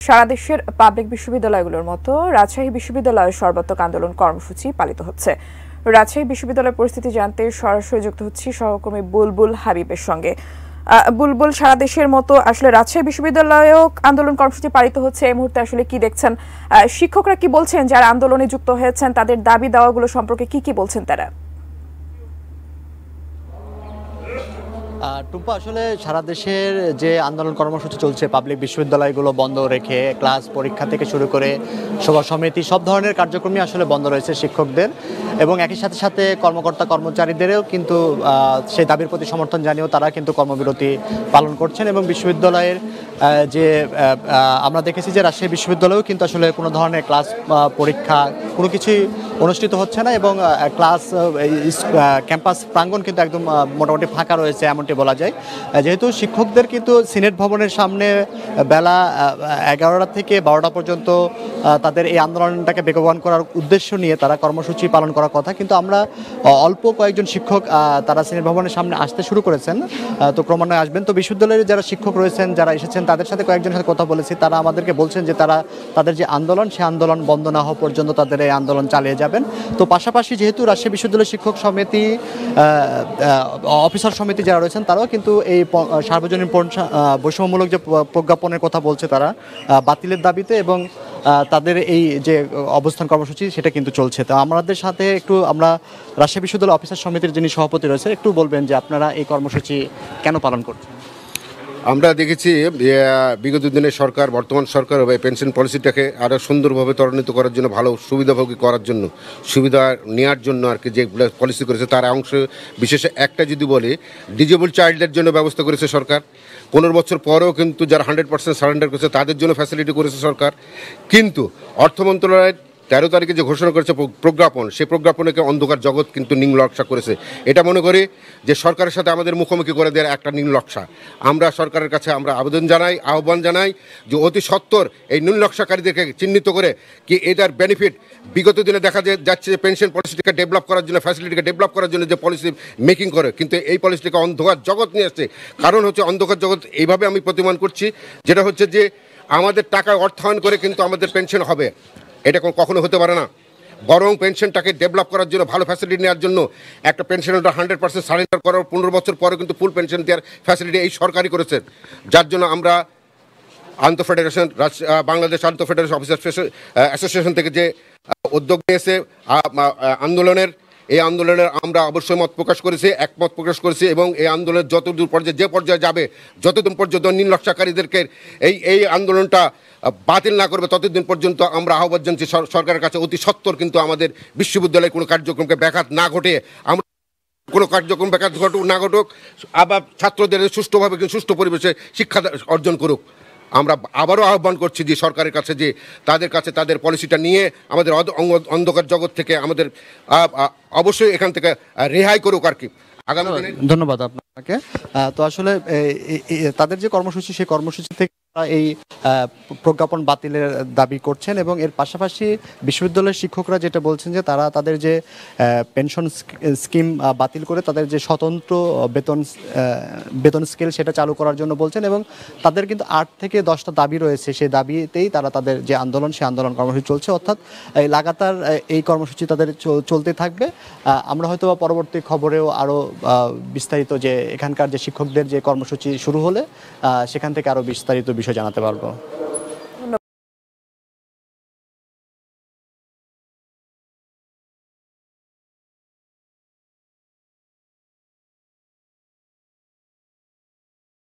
সারা দেশের পাবলিক বিশ্ববিদ্যালয়গুলোর মতো রাজশাহী বিশ্ববিদ্যালয়ের সর্বাত্মক আন্দোলন কর্মসূচি পালিত হচ্ছে। রাজশাহী বিশ্ববিদ্যালয়ের পরিস্থিতি জানতে সরাসরি যুক্ত হচ্ছি সহকর্মী বুলবুল হাবিবের সঙ্গে। বুলবুল, সারা দেশের মতো আসলে রাজশাহী বিশ্ববিদ্যালয়েও আন্দোলন কর্মসূচি পালিত হচ্ছে, এই মুহূর্তে আসলে কি দেখছেন? শিক্ষকরা কি বলছেন, যারা আন্দোলনে যুক্ত হয়েছেন তাদের দাবি দাওয়াগুলো সম্পর্কে কি বলছেন তারা? টুম্পা, আসলে সারা দেশের যে আন্দোলন কর্মসূচি চলছে, পাবলিক বিশ্ববিদ্যালয়গুলো বন্ধ রেখে ক্লাস পরীক্ষা থেকে শুরু করে সভা সমিতি সব ধরনের কার্যক্রমই আসলে বন্ধ রয়েছে শিক্ষকদের, এবং একই সাথে সাথে কর্মকর্তা কর্মচারীদেরও কিন্তু সেই দাবির প্রতি সমর্থন জানিয়েও তারা কিন্তু কর্মবিরতি পালন করছেন। এবং বিশ্ববিদ্যালয়ের যে আমরা দেখেছি যে রাজশাহী বিশ্ববিদ্যালয়েও কিন্তু আসলে কোনো ধরনের ক্লাস পরীক্ষা কোনো কিছুই অনুষ্ঠিত হচ্ছে না, এবং ক্লাস ক্যাম্পাস প্রাঙ্গণ কিন্তু একদম মোটামুটি ফাঁকা রয়েছে এমনটি বলা যায়। যেহেতু শিক্ষকদের কিন্তু সিনেট ভবনের সামনে বেলা 11টা থেকে 12টা পর্যন্ত তাদের এই আন্দোলনটাকে বেগবান করার উদ্দেশ্য নিয়ে তারা কর্মসূচি পালন করার কথা, কিন্তু আমরা অল্প কয়েকজন শিক্ষক তারা সিনেট ভবনের সামনে আসতে শুরু করেছেন, তো ক্রমান্বয়ে আসবেন। তো বিশ্ববিদ্যালয়ের যারা শিক্ষক রয়েছেন, যারা এসেছেন, তাদের সাথে কয়েকজনের সাথে কথা বলেছি, তারা আমাদেরকে বলছেন যে তারা তাদের যে আন্দোলন, সেই আন্দোলন বন্ধ না হওয়া পর্যন্ত তাদের এই আন্দোলন চালিয়ে যাবেন। তো পাশাপাশি যেহেতু রাজশাহী বিশ্ববিদ্যালয় শিক্ষক সমিতি, অফিসার সমিতি যারা রয়েছেন, তারাও কিন্তু এই সার্বজনীন বৈষম্যমূলক যে প্রজ্ঞাপনের কথা বলছে তারা বাতিলের দাবিতে, এবং তাদের এই যে অবস্থান কর্মসূচি সেটা কিন্তু চলছে। তো আমাদের সাথে একটু আমরা রাজশাহী বিশ্ববিদ্যালয় অফিসার সমিতির যিনি সভাপতি রয়েছে, একটু বলবেন যে আপনারা এই কর্মসূচি কেন পালন করছেন? আমরা দেখেছি বিগত দিনের সরকার, বর্তমান সরকার পেনশন পলিসিটাকে আরও সুন্দরভাবে ত্বরান্বিত করার জন্য, ভালো সুবিধাভোগী করার জন্য, সুবিধা নেওয়ার জন্য আর কি যে পলিসি করেছে, তার অংশ বিশেষে একটা যদি বলি, ডিজেবল চাইল্ডদের জন্য ব্যবস্থা করেছে সরকার। 15 বছর পরেও কিন্তু যারা 100% সারেন্ডার করেছে তাদের জন্য ফ্যাসিলিটি করেছে সরকার। কিন্তু অর্থ মন্ত্রণালয়ের 13 তারিখে যে ঘোষণা করেছে প্রজ্ঞাপন, সেই প্রজ্ঞাপনকে অন্ধকার জগৎ কিন্তু নীলনকশা করেছে। এটা মনে করি যে সরকারের সাথে আমাদের মুখোমুখি করে দেওয়ার একটা নীলনকশা। আমরা সরকারের কাছে আমরা আহ্বান জানাই যে অতি সত্বর এই নীলনকশাকারীদেরকে চিহ্নিত করে কি এটার বেনিফিট বিগত দিনে দেখা যাচ্ছে যে পেনশন পলিসিটিকে ডেভেলপ করার জন্য, ফ্যাসিলিটিকে ডেভেলপ করার জন্য যে পলিসি মেকিং করে, কিন্তু এই পলিসিটিকে অন্ধকার জগৎ নিয়ে আসছে। কারণ হচ্ছে অন্ধকার জগৎ এইভাবে আমি প্রতিমান করছি, যেটা হচ্ছে যে আমাদের টাকায় অর্থায়ন করে কিন্তু আমাদের পেনশন হবে, এটা কখনো হতে পারে না। বরং পেনশনটাকে ডেভেলপ করার জন্য, ভালো ফ্যাসিলিটি নেওয়ার জন্য, একটা পেনশনটা 100% সারেন্ডার করার 15 বছর পরে কিন্তু ফুল পেনশন দেওয়ার ফ্যাসিলিটি এই সরকারই করেছে। যার জন্য আমরা আন্তঃফেডারেশন, বাংলাদেশ আন্তঃফেডারেশন অফিসার অ্যাসোসিয়েশন থেকে যে উদ্যোগ নিয়েছে আন্দোলনের, এই আন্দোলনের আমরা অবশ্যই একমত প্রকাশ করেছি, এবং এই আন্দোলনের যতদূর পর্যায়ে যে পর্যায়ে যাবে, যতদিন পর্যন্ত নীলনকশাকারীদেরকে এই আন্দোলনটা বাতিল না করবে, ততদিন পর্যন্ত আমরা আহ্বান জানাচ্ছি সরকারের কাছে অতি সত্বর কিন্তু আমাদের বিশ্ববিদ্যালয়ে কোনো কার্যক্রমকে ব্যাঘাত না ঘটে, আমরা কোনো কার্যক্রম ব্যাঘাত না ঘটুক, আবার ছাত্রদের সুষ্ঠুভাবে সুষ্ঠু পরিবেশে শিক্ষা অর্জন করুক। আমরা আবারও আহ্বান করছি যে সরকারের কাছে যে তাদের কাছে তাদের পলিসিটা নিয়ে আমাদের অন্ধকার জগৎ থেকে আমাদের অবশ্যই এখান থেকে রেহাই করুক আর কি। আগামী দিনে ধন্যবাদ আপনাকে। তো আসলে তাদের যে কর্মসূচি, সেই কর্মসূচি থেকে এই প্রজ্ঞাপন বাতিলের দাবি করছেন, এবং এর পাশাপাশি বিশ্ববিদ্যালয়ের শিক্ষকরা যেটা বলছেন যে তারা তাদের যে পেনশন স্কিম বাতিল করে তাদের যে স্বতন্ত্র বেতন স্কেল সেটা চালু করার জন্য বলছেন, এবং তাদের কিন্তু 8 থেকে 10টা দাবি রয়েছে, সেই দাবিতেই তারা তাদের যে আন্দোলন, সেই আন্দোলন কর্মসূচি চলছে, অর্থাৎ লাগাতার এই কর্মসূচি তাদের চলতে থাকবে। আমরা হয়তো পরবর্তী খবরেও আরও বিস্তারিত যে এখানকার যে শিক্ষকদের যে কর্মসূচি শুরু হলে সেখান থেকে আরও বিস্তারিত বিষয় জানাতে পারবো।